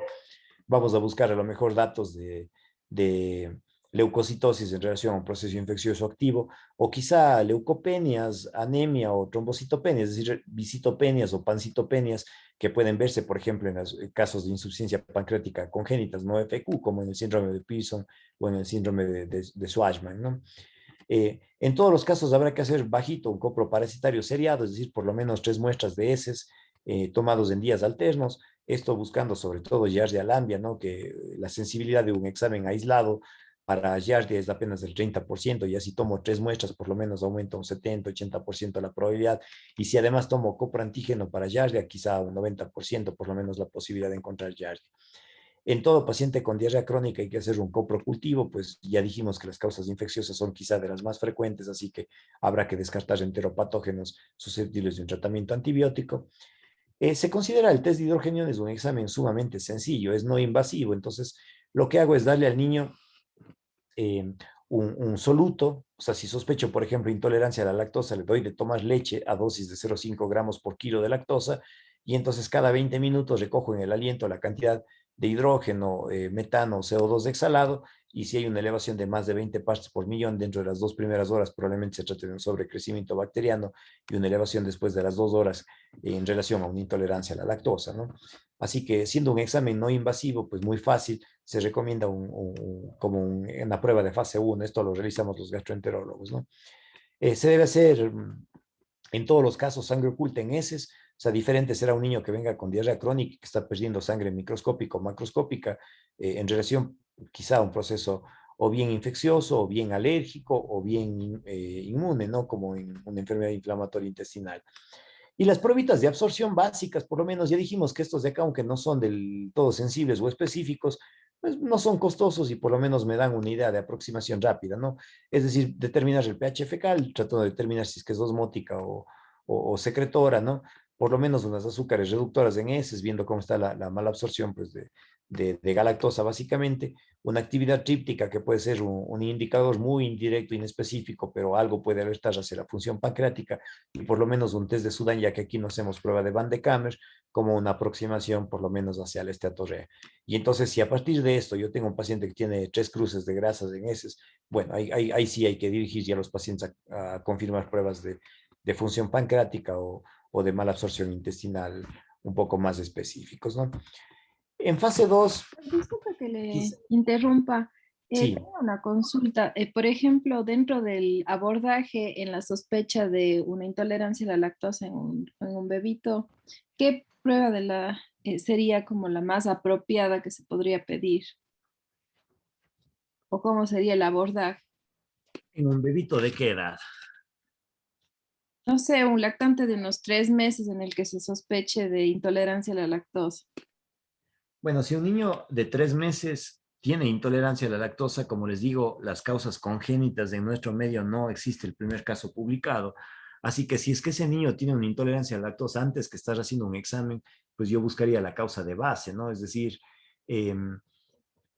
Vamos a buscar a lo mejor datos de leucocitosis en relación a un proceso infeccioso activo, o quizá leucopenias, anemia o trombocitopenias, es decir, visitopenias o pancitopenias que pueden verse, por ejemplo, en los casos de insuficiencia pancreática congénitas no FQ, como en el síndrome de Pearson o en el síndrome de Schwarzman, ¿no? En todos los casos habrá que hacer bajito un coproparasitario seriado, es decir, por lo menos 3 muestras de heces tomados en días alternos, esto buscando sobre todo Giardia-Lambia, ¿no? Que la sensibilidad de un examen aislado para Giardia es apenas del 30%, y así tomo 3 muestras, por lo menos aumenta un 70-80% la probabilidad, y si además tomo coproantígeno para Giardia, quizá un 90% por lo menos la posibilidad de encontrar Giardia. En todo paciente con diarrea crónica hay que hacer un coprocultivo, pues ya dijimos que las causas infecciosas son quizá de las más frecuentes, así que habrá que descartar enteropatógenos susceptibles de un tratamiento antibiótico. Se considera el test de hidrogeniones un examen sumamente sencillo, es no invasivo, entonces lo que hago es darle al niño eh, un soluto, o sea, si sospecho, por ejemplo, intolerancia a la lactosa, le doy de tomar leche a dosis de 0,5 gramos por kilo de lactosa, y entonces cada 20 minutos recojo en el aliento la cantidad de hidrógeno, metano, CO2 exhalado, y si hay una elevación de más de 20 partes por millón dentro de las 2 primeras horas, probablemente se trate de un sobrecrecimiento bacteriano, y una elevación después de las 2 horas en relación a una intolerancia a la lactosa, ¿no? Así que siendo un examen no invasivo, pues muy fácil, se recomienda una prueba de fase 1, esto lo realizamos los gastroenterólogos, ¿no? Se debe hacer en todos los casos sangre oculta en heces, o sea, diferente será un niño que venga con diarrea crónica, que está perdiendo sangre microscópica o macroscópica, en relación quizá a un proceso o bien infeccioso, o bien alérgico, o bien inmune, ¿no? Como en una enfermedad inflamatoria intestinal. Y las pruebitas de absorción básicas, por lo menos ya dijimos que estos de acá, aunque no son del todo sensibles o específicos, pues no son costosos y por lo menos me dan una idea de aproximación rápida, ¿no? Es decir, determinar el pH fecal, tratando de determinar si es que es osmótica o secretora, ¿no? Por lo menos unas azúcares reductoras en heces, viendo cómo está la mala absorción pues, de galactosa básicamente, una actividad tríptica que puede ser un indicador muy indirecto, inespecífico, pero algo puede alertar hacia la función pancreática, y por lo menos un test de Sudán, ya que aquí no hacemos prueba de Van de Kamer, como una aproximación por lo menos hacia la esteatorrea. Y entonces, si a partir de esto yo tengo un paciente que tiene 3 cruces de grasas en heces, bueno, ahí sí hay que dirigir ya a los pacientes a confirmar pruebas de función pancreática o de mala absorción intestinal un poco más específicos, ¿no? En fase 2, Disculpe que le quizá, interrumpa. sí, Tengo una consulta. Por ejemplo, dentro del abordaje en la sospecha de una intolerancia a la lactosa en un bebito, ¿qué prueba de sería como la más apropiada que se podría pedir? ¿O cómo sería el abordaje? en un bebito de qué edad. No sé, un lactante de unos 3 meses en el que se sospeche de intolerancia a la lactosa. Bueno, si un niño de 3 meses tiene intolerancia a la lactosa, como les digo, las causas congénitas en nuestro medio no existe el primer caso publicado. Así que si es que ese niño tiene una intolerancia a la lactosa antes que estar haciendo un examen, pues yo buscaría la causa de base, ¿no? Es decir, eh,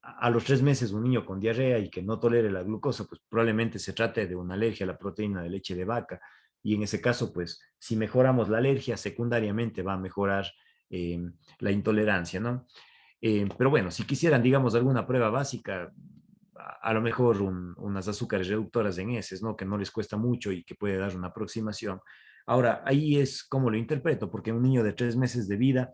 a los 3 meses un niño con diarrea y que no tolere la glucosa, pues probablemente se trate de una alergia a la proteína de leche de vaca. Y en ese caso, pues si mejoramos la alergia, secundariamente va a mejorar eh, la intolerancia, ¿no? Pero bueno, si quisieran, digamos, alguna prueba básica, a lo mejor unas azúcares reductoras en heces, ¿no? Que no les cuesta mucho y que puede dar una aproximación. Ahora, ahí es como lo interpreto, porque un niño de 3 meses de vida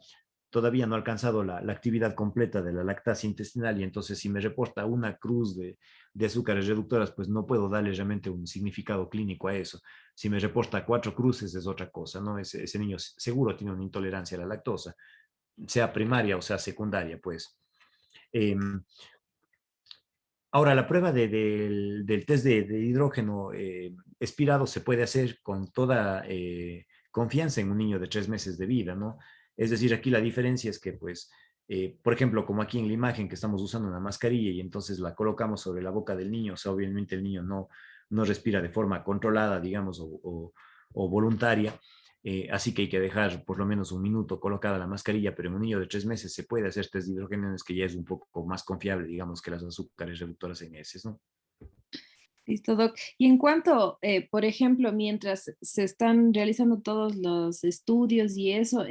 todavía no ha alcanzado la actividad completa de la lactasia intestinal, y entonces si me reporta una cruz de azúcares reductoras, pues no puedo darle realmente un significado clínico a eso. Si me reporta 4 cruces es otra cosa, ¿no? Ese niño seguro tiene una intolerancia a la lactosa, sea primaria o sea secundaria, pues. Eh, Ahora, la prueba del test de hidrógeno expirado se puede hacer con toda confianza en un niño de 3 meses de vida, ¿no? Es decir, aquí la diferencia es que, pues, por ejemplo, como aquí en la imagen que estamos usando una mascarilla y entonces la colocamos sobre la boca del niño, o sea, obviamente el niño no respira de forma controlada, digamos, o voluntaria. así que hay que dejar por lo menos un minuto colocada la mascarilla, pero en un niño de 3 meses se puede hacer test de hidrogeniones, que ya es un poco más confiable, digamos, que las azúcares reductoras en heces, ¿no? Listo, Doc. Y en cuanto, por ejemplo, mientras se están realizando todos los estudios y eso,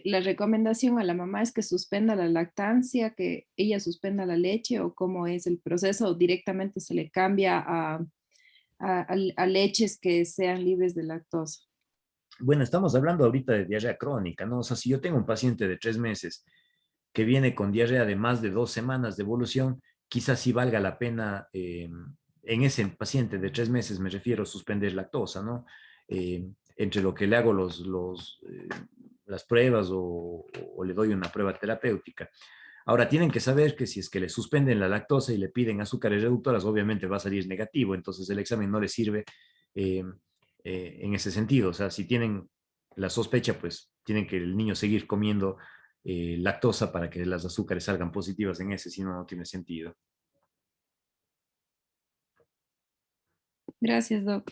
la recomendación a la mamá es que suspenda la lactancia, que ella suspenda la leche, o cómo es el proceso, o directamente se le cambia a leches que sean libres de lactosa. Bueno, estamos hablando ahorita de diarrea crónica, ¿no? O sea, si yo tengo un paciente de 3 meses que viene con diarrea de más de 2 semanas de evolución, quizás sí valga la pena, en ese paciente de 3 meses, me refiero, suspender lactosa, ¿no? Entre lo que le hago las pruebas o le doy una prueba terapéutica. Ahora, tienen que saber que si es que le suspenden la lactosa y le piden azúcares reductoras, obviamente va a salir negativo, entonces el examen no le sirve eh, en ese sentido. O sea, si tienen la sospecha, pues tienen que el niño seguir comiendo lactosa para que las azúcares salgan positivas en ese, si no, no tiene sentido. Gracias, Doc.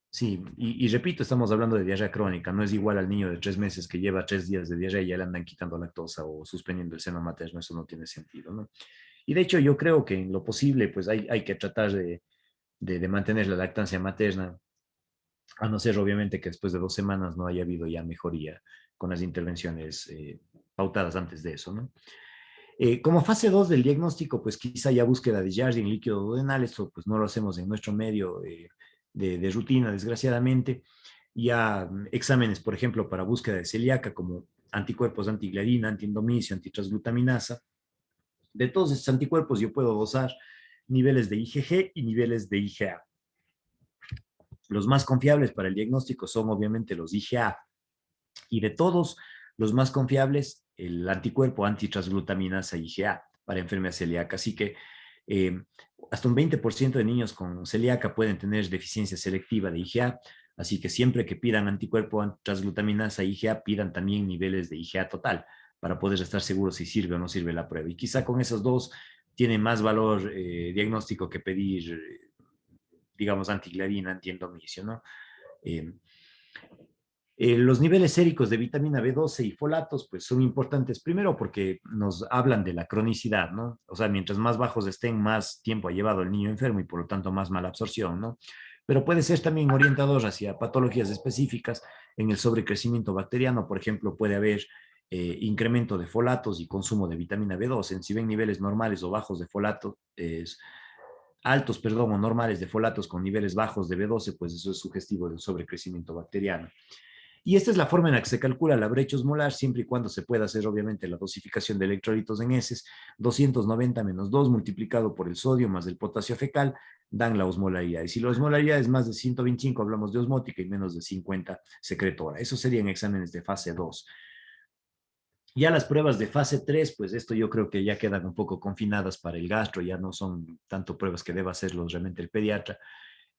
Sí, y repito, estamos hablando de diarrea crónica, no es igual al niño de 3 meses que lleva 3 días de diarrea y ya le andan quitando lactosa o suspendiendo el seno materno, eso no tiene sentido, ¿no? Y de hecho yo creo que en lo posible, pues hay que tratar de mantener la lactancia materna, a no ser obviamente que después de 2 semanas no haya habido ya mejoría con las intervenciones pautadas antes de eso, ¿no? Como fase 2 del diagnóstico, pues quizá ya búsqueda de Yardi en líquido duodenal, esto pues no lo hacemos en nuestro medio de rutina, desgraciadamente. Ya exámenes, por ejemplo, para búsqueda de celíaca, como anticuerpos antiglarina, antiendomicio, antitransglutaminasa. De todos estos anticuerpos yo puedo dosar niveles de IgG y niveles de IgA. Los más confiables para el diagnóstico son obviamente los IgA, y de todos los más confiables, el anticuerpo antitransglutaminasa IgA para enfermedad celíaca. Así que hasta un 20% de niños con celíaca pueden tener deficiencia selectiva de IgA, así que siempre que pidan anticuerpo transglutaminasa IgA, pidan también niveles de IgA total para poder estar seguros si sirve o no sirve la prueba. Y quizá con esos dos tiene más valor diagnóstico que pedir, digamos, antiglarina, antiendomicio, ¿no? Eh, los niveles séricos de vitamina B12 y folatos, pues son importantes primero porque nos hablan de la cronicidad, ¿no? O sea, mientras más bajos estén, más tiempo ha llevado el niño enfermo y por lo tanto más mala absorción, ¿no? Pero puede ser también orientador hacia patologías específicas en el sobrecrecimiento bacteriano. Por ejemplo, puede haber incremento de folatos y consumo de vitamina B12. Si ven niveles normales o bajos de folatos, altos, perdón, o normales de folatos con niveles bajos de B12, pues eso es sugestivo del sobrecrecimiento bacteriano. Y esta es la forma en la que se calcula la brecha osmolar, siempre y cuando se pueda hacer, obviamente, la dosificación de electrolitos en heces. 290 menos 2 multiplicado por el sodio más el potasio fecal dan la osmolaridad. Y si la osmolaridad es más de 125, hablamos de osmótica, y menos de 50, secretora. Esos serían exámenes de fase 2. Ya las pruebas de fase 3, pues esto yo creo que ya quedan un poco confinadas para el gastro, ya no son tanto pruebas que deba hacerlos realmente el pediatra.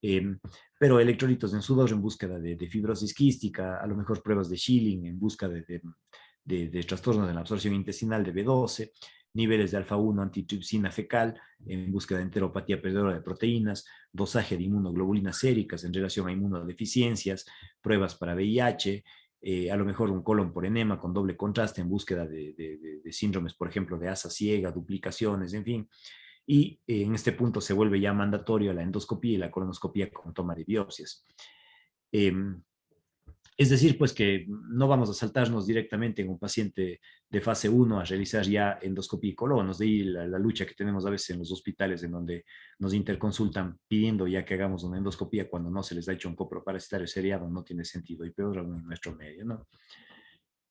Eh, pero electrolitos en sudor en búsqueda de fibrosis quística, a lo mejor pruebas de Schilling en busca de trastornos de la absorción intestinal de B12, niveles de alfa-1 antitripsina fecal en búsqueda de enteropatía perdedora de proteínas, dosaje de inmunoglobulinas séricas en relación a inmunodeficiencias, pruebas para VIH, a lo mejor un colon por enema con doble contraste en búsqueda de síndromes, por ejemplo, de asa ciega, duplicaciones, en fin. Y en este punto se vuelve ya mandatorio la endoscopía y la colonoscopía con toma de biopsias. Eh, es decir, pues que no vamos a saltarnos directamente en un paciente de fase 1 a realizar ya endoscopía y colonos, de ahí la lucha que tenemos a veces en los hospitales en donde nos interconsultan pidiendo ya que hagamos una endoscopía cuando no se les ha hecho un coproparasitario seriado, no tiene sentido, y peor aún en nuestro medio, ¿no?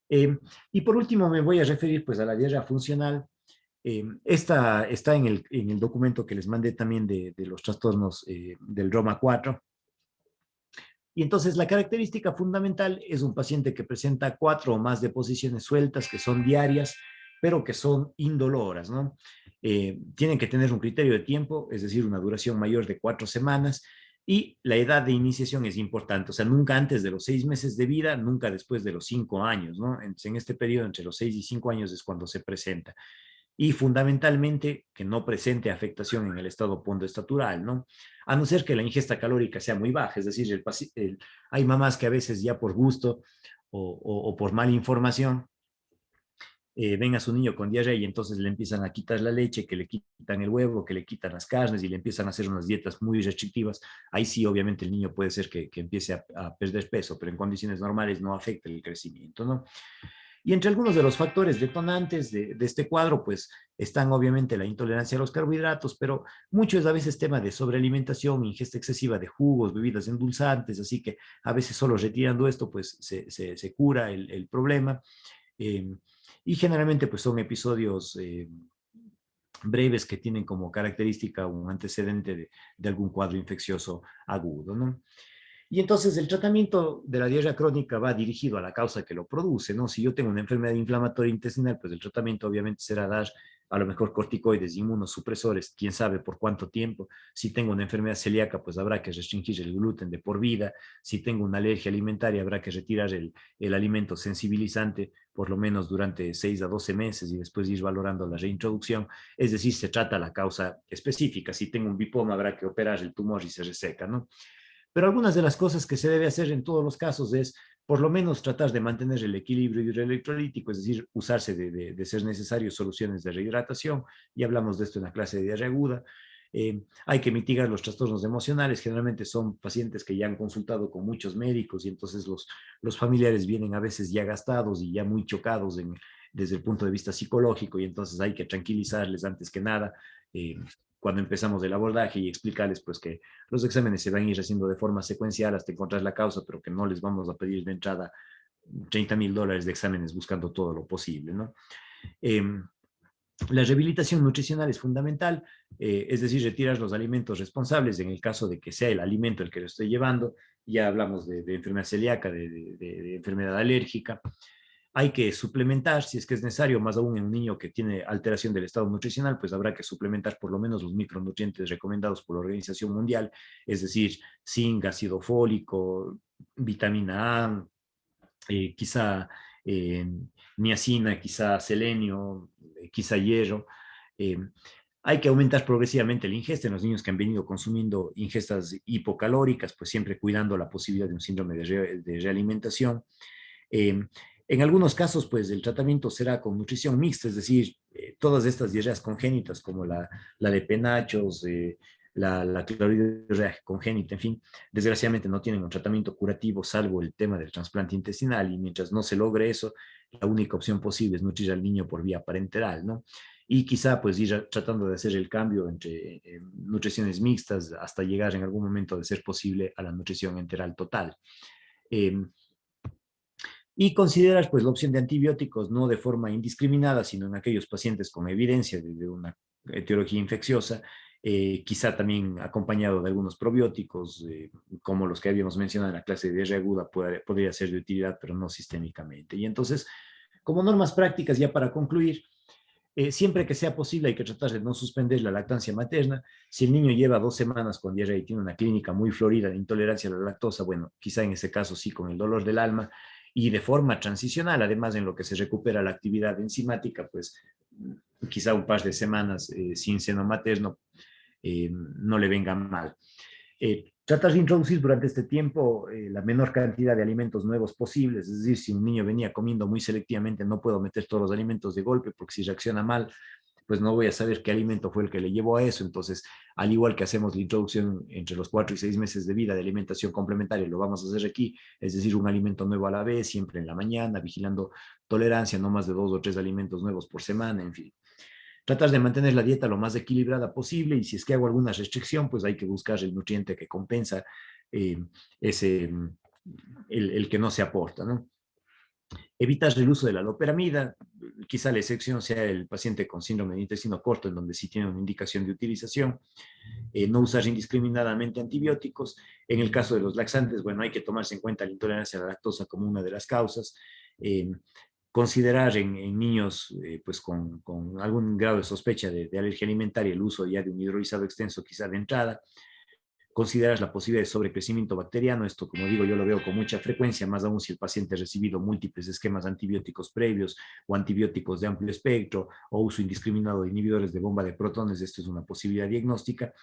Y por último me voy a referir pues a la diarrea funcional. Esta está en el documento que les mandé también de los trastornos del Roma 4. Y entonces la característica fundamental es un paciente que presenta 4 o más deposiciones sueltas que son diarias, pero que son indoloras, ¿no? Tienen que tener un criterio de tiempo, es decir, una duración mayor de 4 semanas, y la edad de iniciación es importante, o sea, nunca antes de los 6 meses de vida, nunca después de los 5 años, ¿no? En este periodo, entre los 6 y 5 años es cuando se presenta. y fundamentalmente que no presente afectación en el estado pondoestatural, ¿no? A no ser que la ingesta calórica sea muy baja, es decir, hay mamás que a veces ya por gusto o por mala información ven a su niño con diarrea y entonces le empiezan a quitar la leche, que le quitan el huevo, que le quitan las carnes y le empiezan a hacer unas dietas muy restrictivas. Ahí sí, obviamente, el niño puede ser que empiece a perder peso, pero en condiciones normales no afecta el crecimiento, ¿no? Y entre algunos de los factores detonantes de este cuadro, pues están obviamente la intolerancia a los carbohidratos, pero mucho es a veces tema de sobrealimentación, ingesta excesiva de jugos, bebidas endulzantes, así que a veces solo retirando esto, pues se cura el problema. Eh, y generalmente pues son episodios breves que tienen como característica un antecedente de algún cuadro infeccioso agudo, ¿no? Y entonces el tratamiento de la diarrea crónica va dirigido a la causa que lo produce, ¿no? Si yo tengo una enfermedad inflamatoria intestinal, pues el tratamiento obviamente será dar a lo mejor corticoides, inmunosupresores, quién sabe por cuánto tiempo. Si tengo una enfermedad celíaca, pues habrá que restringir el gluten de por vida. Si tengo una alergia alimentaria, habrá que retirar el alimento sensibilizante por lo menos durante 6 a 12 meses y después ir valorando la reintroducción. Es decir, se trata la causa específica. Si tengo un bipoma, habrá que operar el tumor y se reseca, ¿no? Pero algunas de las cosas que se debe hacer en todos los casos es, por lo menos, tratar de mantener el equilibrio hidroelectrolítico, es decir, usarse de ser necesario soluciones de rehidratación. Y hablamos de esto en la clase de diarrea aguda. Hay que mitigar los trastornos emocionales. Generalmente son pacientes que ya han consultado con muchos médicos y entonces los familiares vienen a veces ya gastados y ya muy chocados desde el punto de vista psicológico y entonces hay que tranquilizarles antes que nada. Cuando empezamos el abordaje y explicarles pues que los exámenes se van a ir haciendo de forma secuencial hasta encontrar la causa, pero que no les vamos a pedir de entrada $30,000 de exámenes buscando todo lo posible, ¿no? Eh, la rehabilitación nutricional es fundamental, es decir, retirar los alimentos responsables en el caso de que sea el alimento el que lo estoy llevando. Ya hablamos de enfermedad celíaca, de enfermedad alérgica. Hay que suplementar si es que es necesario, más aún en un niño que tiene alteración del estado nutricional, pues habrá que suplementar por lo menos los micronutrientes recomendados por la Organización Mundial, es decir, zinc, ácido fólico, vitamina A, quizá eh, niacina, quizá selenio, quizá hierro. Eh, hay que aumentar progresivamente la ingesta en los niños que han venido consumiendo ingestas hipocalóricas, pues siempre cuidando la posibilidad de un síndrome de realimentación. Eh, en algunos casos, pues el tratamiento será con nutrición mixta, es decir, todas estas diarreas congénitas como la de penachos, la clorhidria congénita, en fin, desgraciadamente no tienen un tratamiento curativo salvo el tema del trasplante intestinal y mientras no se logre eso, la única opción posible es nutrir al niño por vía parenteral, ¿no? Y quizá pues ir tratando de hacer el cambio entre nutriciones mixtas hasta llegar en algún momento de ser posible a la nutrición enteral total. Eh, y considerar pues la opción de antibióticos no de forma indiscriminada, sino en aquellos pacientes con evidencia de una etiología infecciosa, quizá también acompañado de algunos probióticos, como los que habíamos mencionado en la clase de diarrea aguda, podría ser de utilidad, pero no sistémicamente. Y entonces, como normas prácticas, ya para concluir, siempre que sea posible hay que tratar de no suspender la lactancia materna. Si el niño lleva 2 semanas con diarrea y tiene una clínica muy florida de intolerancia a la lactosa, bueno, quizá en ese caso sí con el dolor del alma y de forma transicional, además en lo que se recupera la actividad enzimática, pues quizá un par de semanas sin seno materno no le venga mal. Tratas de introducir durante este tiempo la menor cantidad de alimentos nuevos posibles, es decir, si un niño venía comiendo muy selectivamente, no puedo meter todos los alimentos de golpe porque si reacciona mal, pues no voy a saber qué alimento fue el que le llevó a eso. Entonces, al igual que hacemos la introducción entre los 4 y 6 meses de vida de alimentación complementaria, lo vamos a hacer aquí, es decir, un alimento nuevo a la vez, siempre en la mañana, vigilando tolerancia, no más de 2 o 3 alimentos nuevos por semana, en fin. Tratar de mantener la dieta lo más equilibrada posible y si es que hago alguna restricción, pues hay que buscar el nutriente que compensa eh, ese, el que no se aporta, ¿no? Evitar el uso de la loperamida, quizá la excepción sea el paciente con síndrome de intestino corto, en donde sí tiene una indicación de utilización, no usar indiscriminadamente antibióticos. En el caso de los laxantes, bueno, hay que tomarse en cuenta la intolerancia a la lactosa como una de las causas. Considerar en niños pues con algún grado de sospecha de alergia alimentaria el uso ya de un hidrolizado extenso quizá de entrada, consideras la posibilidad de sobrecrecimiento bacteriano. Esto, como digo, yo lo veo con mucha frecuencia, más aún si el paciente ha recibido múltiples esquemas antibióticos previos o antibióticos de amplio espectro o uso indiscriminado de inhibidores de bomba de protones. Esto es una posibilidad diagnóstica.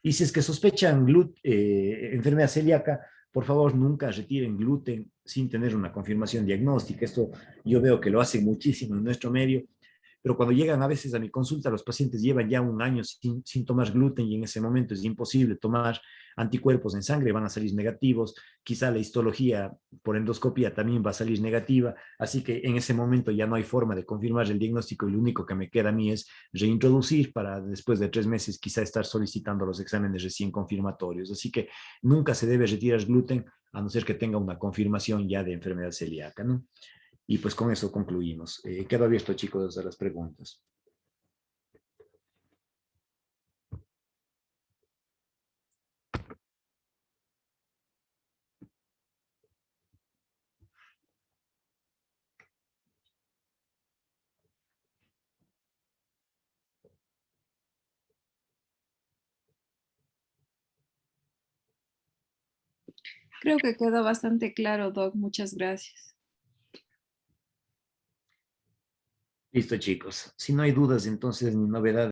Y si es que sospechan enfermedad celíaca, por favor, nunca retiren gluten sin tener una confirmación diagnóstica. Esto yo veo que lo hacen muchísimo en nuestro medio, pero cuando llegan a veces a mi consulta, los pacientes llevan ya un año sin tomar gluten y en ese momento es imposible tomar anticuerpos en sangre, van a salir negativos, quizá la histología por endoscopía también va a salir negativa, así que en ese momento ya no hay forma de confirmar el diagnóstico y lo único que me queda a mí es reintroducir para después de 3 meses quizá estar solicitando los exámenes recién confirmatorios. Así que nunca se debe retirar gluten a no ser que tenga una confirmación ya de enfermedad celíaca, ¿no? Y pues con eso concluimos. Quedo abierto, chicos, a las preguntas. Creo que quedó bastante claro, Doc. Muchas gracias. Listo, chicos. Si no hay dudas, entonces ni novedades.